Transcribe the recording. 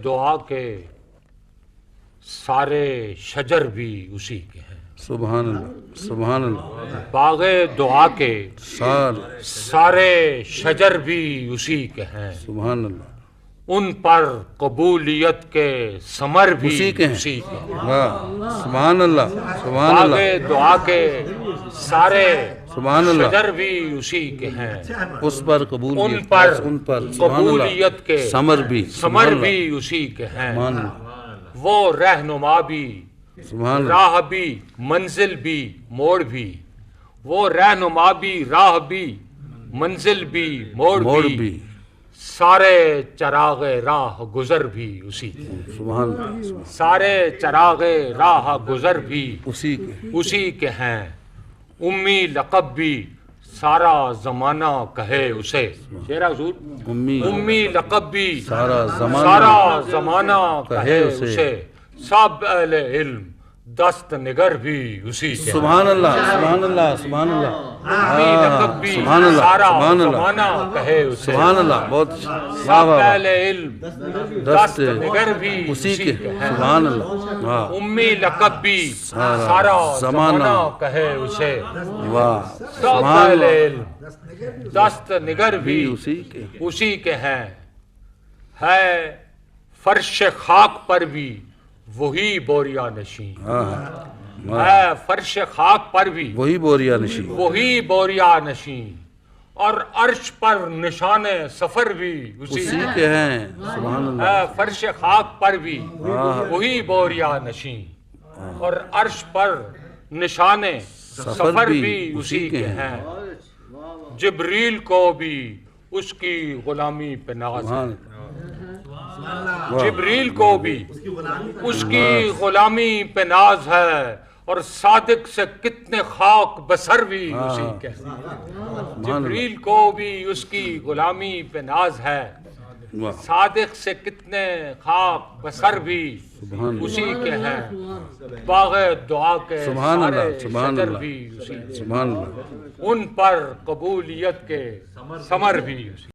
دعا کے سارے شجر بھی اسی کے ہیں. سبحان اللہ سبحان اللہ. باغ دعا کے سارے سارے شجر بھی اسی کے ہیں. سبحان اللہ. ان پر قبولیت کے ثمر بھی اسی کے ہیں. اسی کے ہیں. واہ سبحان اللہ سبحان باغ اللہ دعا کے سارے سبحان اللہ. شجر بھی اسی کے ہیں. اس پر ان قبولیت پر سبحان اللہ. قبولیت کے ثمر بھی ثمر بھی اسی کے ہیں. سبحان اللہ وہ رہنما بھی سبحان اللہ. راہ بھی منزل بھی موڑ بھی. وہ رہنما بھی راہ بھی منزل بھی موڑ بھی. سارے چراغ راہ گزر بھی اسی کے ہیں. سبحان اللہ سارے چراغ راہ گزر بھی اسی کے اسی کے ہیں. امی لقب بھی سارا زمانہ کہے اسے. شعر حضور. امی لقب بھی سارا سارا زمانہ کہے کہے اسے. سب اہل علم دست نگر بھی اسی کے ہیں. سبحان اللہ سبحان اللہ سبحان اللہ. امی لقب بھی سبحان اللہ سارا سبحان اللہ زمانہ کہے اسے. سبحان اللہ. بہت اچھا. واہ سب واہ اہل علم دست نگر بھی اسی کے سبحان اللہ. واہ امی لقب بھی سارا زمانہ کہے اسے. واہ سب سبحان اہل اللہ. علم دست نگر بھی اسی کے اسی کے ہیں. ہے فرش خاک پر بھی وہی بوریا نشین. ہے فرش خاک پر بھی وہی بوریا نشین. وہی بوریا نشین. اور عرش پر نشان سفر بھی اسی اسی کے ہیں. سبحان اللہ. ہے فرش خاک پر بھی وہی بوریا نشین. اور عرش پر نشان سفر بھی اسی کے ہیں. جبریل کو بھی اس کی غلامی پہ ناز ہے. جبریل کو بھی اس کی غلامی پہ ناز ہے. اور صادق سے کتنے خاک بسر بھی اسی کے ہیں. جبریل کو بھی اس کی غلامی پہ ناز ہے. صادق سے کتنے خاک بسر بھی اسی کے ہیں. باغ دعا کے سارے شجر بھی اسی کے ہیں. سبحان اللہ. ان پر قبولیت کے ثمر بھی اسی